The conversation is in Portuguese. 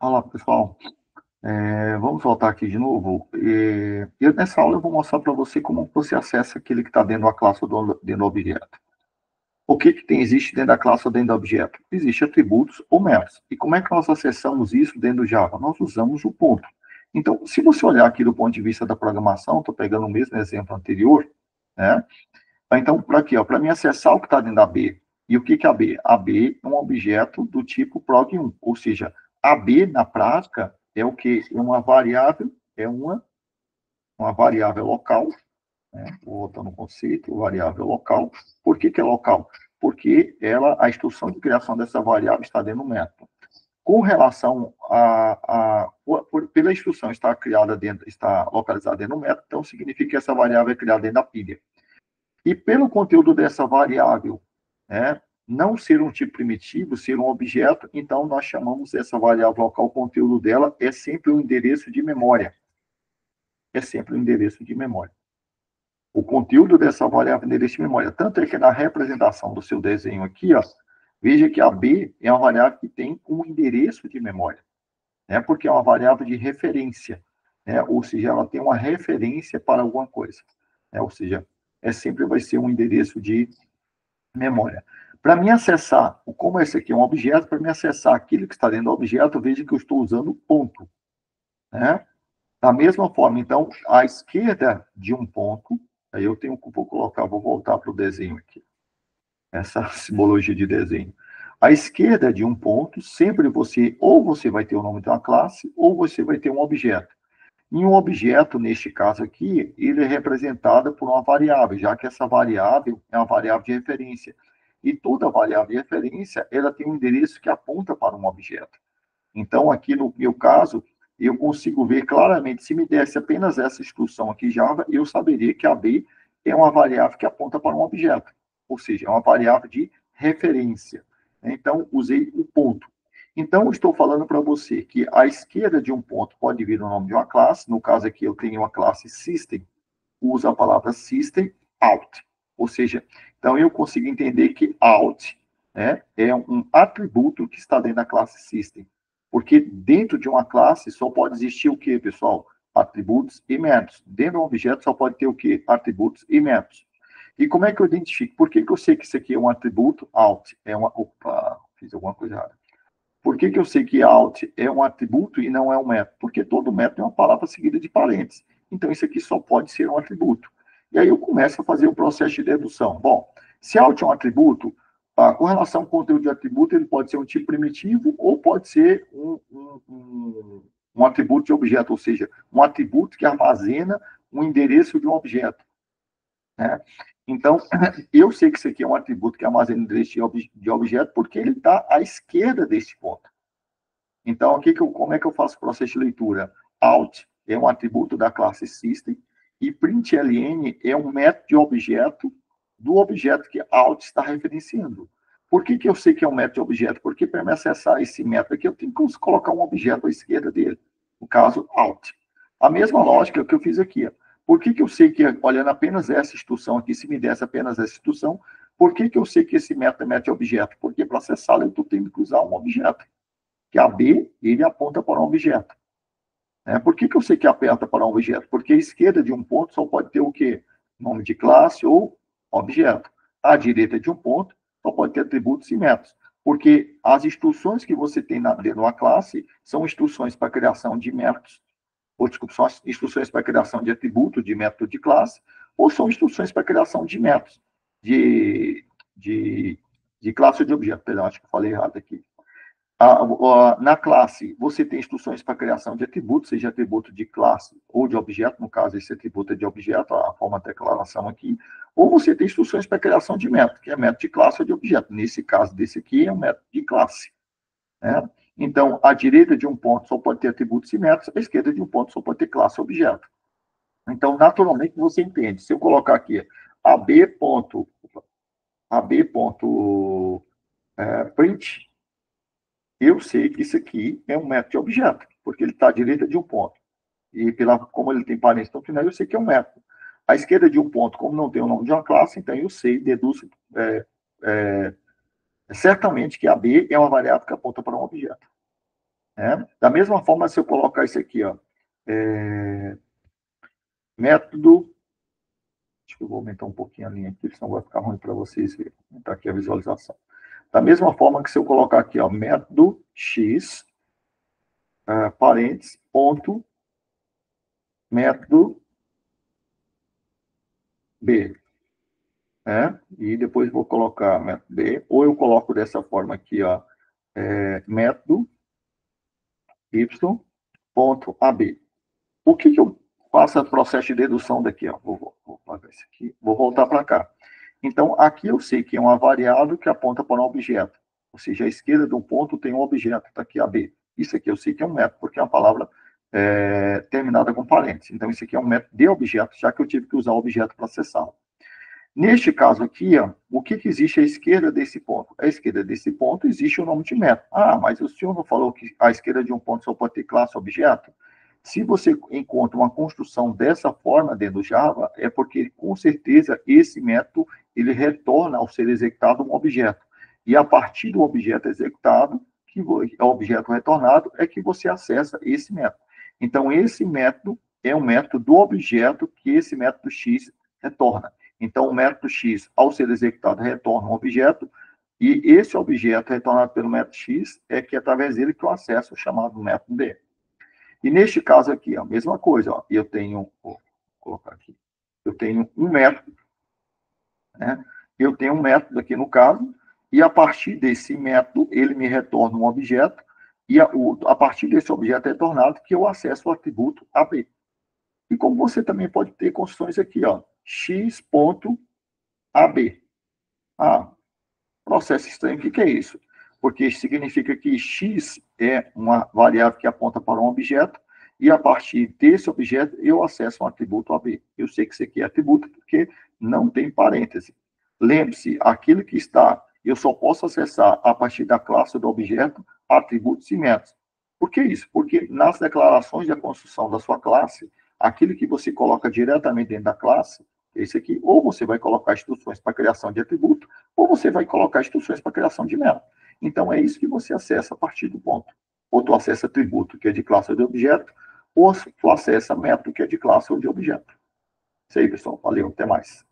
Olá, pessoal. Vamos voltar aqui de novo. Nessa aula eu vou mostrar para você como você acessa aquele que está dentro da classe ou dentro do objeto. O que existe dentro da classe ou dentro do objeto? Existem atributos ou métodos. E como é que nós acessamos isso dentro do Java? Nós usamos o ponto. Então, se você olhar aqui do ponto de vista da programação, estou pegando o mesmo exemplo anterior, né? Então, para mim acessar o que está dentro da B. E o que é a B? A B é um objeto do tipo prog1, ou seja, a B, na prática, é o que? É uma variável, uma variável local, né? Vou voltar no conceito, variável local. Por que é local? Porque a instrução de criação dessa variável está dentro do método. Com relação pela instrução estar criada dentro, está localizada dentro do método, então significa que essa variável é criada dentro da pilha. E pelo conteúdo dessa variável, né, não ser um tipo primitivo, ser um objeto, então nós chamamos essa variável local, o conteúdo dela é sempre um endereço de memória. É sempre um endereço de memória. O conteúdo dessa variável é endereço de memória. Tanto é que na representação do seu desenho aqui, ó, veja que a B é uma variável que tem um endereço de memória, né, porque é uma variável de referência, né, ou seja, ela tem uma referência para alguma coisa, né, ou seja, sempre vai ser um endereço de memória. Para me acessar, como esse aqui é um objeto, para me acessar aquilo que está dentro do objeto, veja que eu estou usando ponto, né? Da mesma forma, então, à esquerda de um ponto, aí eu tenho, vou voltar para o desenho aqui, essa simbologia de desenho. À esquerda de um ponto, sempre ou você vai ter o nome de uma classe, ou você vai ter um objeto. E um objeto, neste caso aqui, ele é representado por uma variável, já que essa variável é uma variável de referência. E toda variável de referência, ela tem um endereço que aponta para um objeto. Então, aqui no meu caso, eu consigo ver claramente, se me desse apenas essa instrução aqui Java, eu saberia que a B é uma variável que aponta para um objeto. Ou seja, é uma variável de referência. Então, usei o ponto. Então, estou falando para você que à esquerda de um ponto pode vir o nome de uma classe. No caso aqui, eu tenho uma classe System, uso a palavra System out. Ou seja, então eu consigo entender que out, né, é um atributo que está dentro da classe System. Porque dentro de uma classe só pode existir o que, pessoal? Atributos e métodos. Dentro de um objeto só pode ter o que? Atributos e métodos. E como é que eu identifico? Por que eu sei que isso aqui é um atributo? Out. Opa, fiz alguma coisa errada. Por que eu sei que out é um atributo e não é um método? Porque todo método é uma palavra seguida de parênteses. Então, isso aqui só pode ser um atributo. E aí eu começo a fazer o processo de dedução. Bom, se out é um atributo, com relação ao conteúdo de atributo, ele pode ser um tipo primitivo ou pode ser um atributo de objeto, ou seja, um atributo que armazena um endereço de um objeto, né? Então, eu sei que isso aqui é um atributo que armazena o endereço de objeto porque ele está à esquerda deste ponto. Então, como é que eu faço o processo de leitura? Out é um atributo da classe System e println é um método de objeto do objeto que out está referenciando. Por que eu sei que é um método de objeto? Porque para me acessar esse método aqui, eu tenho que colocar um objeto à esquerda dele. No caso, out. A mesma lógica que eu fiz aqui. Por que eu sei que, olhando apenas essa instrução aqui, se me desse apenas essa instrução, por que eu sei que esse método é método de objeto? Porque para acessá-lo, eu estou tendo que usar um objeto que a B, ele aponta para um objeto. Por que eu sei que aponta para um objeto? Porque a esquerda de um ponto só pode ter o quê? Nome de classe ou objeto. A direita de um ponto só pode ter atributos e métodos. Porque as instruções que você tem dentro de uma classe são instruções para criação de métodos, ou desculpa, são instruções para criação de atributo, de método de classe, ou são instruções para criação de métodos, de, de, de classe ou de objeto. Perdão, acho que eu falei errado aqui. Na classe, você tem instruções para criação de atributos, seja atributo de classe ou de objeto, no caso, esse atributo é de objeto, a forma de declaração aqui, ou você tem instruções para criação de método, que é método de classe ou de objeto. Nesse caso, desse aqui, é um método de classe, né? Então, a direita de um ponto só pode ter atributos e métodos, a esquerda de um ponto só pode ter classe ou objeto. Então, naturalmente, você entende. Se eu colocar aqui AB ponto, AB ponto print, eu sei que isso aqui é um método de objeto, porque ele está à direita de um ponto. E como ele tem parênteses no final, eu sei que é um método. À esquerda de um ponto, como não tem o nome de uma classe, então eu sei, deduzo certamente que a B é uma variável que aponta para um objeto. né? Da mesma forma, se eu colocar isso aqui, ó, método, acho que eu vou aumentar um pouquinho a linha aqui, senão vai ficar ruim para vocês verem. Vou aumentar aqui a visualização. Da mesma forma que se eu colocar aqui, ó, método X, parênteses, ponto, método B, né? E depois vou colocar método B, ou eu coloco dessa forma aqui, ó, método Y.AB. O que eu faço o processo de dedução daqui, ó? Vou apagar isso aqui, vou voltar para cá. Então, aqui eu sei que é uma variável que aponta para um objeto. Ou seja, à esquerda de um ponto tem um objeto, está aqui AB. Isso aqui eu sei que é um método, porque é uma palavra terminada com parênteses. Então, isso aqui é um método de objeto, já que eu tive que usar o objeto para acessá-lo. Neste caso aqui, ó, o que existe à esquerda desse ponto? À esquerda desse ponto existe o nome de método. Ah, mas o senhor não falou que à esquerda de um ponto só pode ter classe objeto? Se você encontra uma construção dessa forma dentro do Java, é porque, com certeza, esse método ele retorna ao ser executado um objeto. E a partir do objeto executado, que é o objeto retornado, é que você acessa esse método. Então, esse método é um método do objeto que esse método X retorna. Então, o método X, ao ser executado, retorna um objeto, e esse objeto retornado pelo método X é que, através dele, que eu acesso o chamado método B. E neste caso aqui, a mesma coisa, ó, eu tenho, vou colocar aqui, eu tenho um método, né? Eu tenho um método aqui no caso, e a partir desse método, ele me retorna um objeto, e a partir desse objeto retornado, que eu acesso o atributo AB. E como você também pode ter construções aqui, ó, x.ab. Ah, processo estranho, o que é isso? Porque significa que x é uma variável que aponta para um objeto, e a partir desse objeto eu acesso um atributo AB. Eu sei que isso aqui é atributo porque não tem parêntese. Lembre-se, aquilo que está, eu só posso acessar a partir da classe do objeto atributos e métodos. Por que isso? Porque nas declarações da construção da sua classe, aquilo que você coloca diretamente dentro da classe, esse aqui, ou você vai colocar instruções para criação de atributo, ou você vai colocar instruções para criação de método. Então, é isso que você acessa a partir do ponto. Ou tu acessa atributo, que é de classe ou de objeto, ou tu acessa método, que é de classe ou de objeto. Isso aí, pessoal. Valeu, até mais.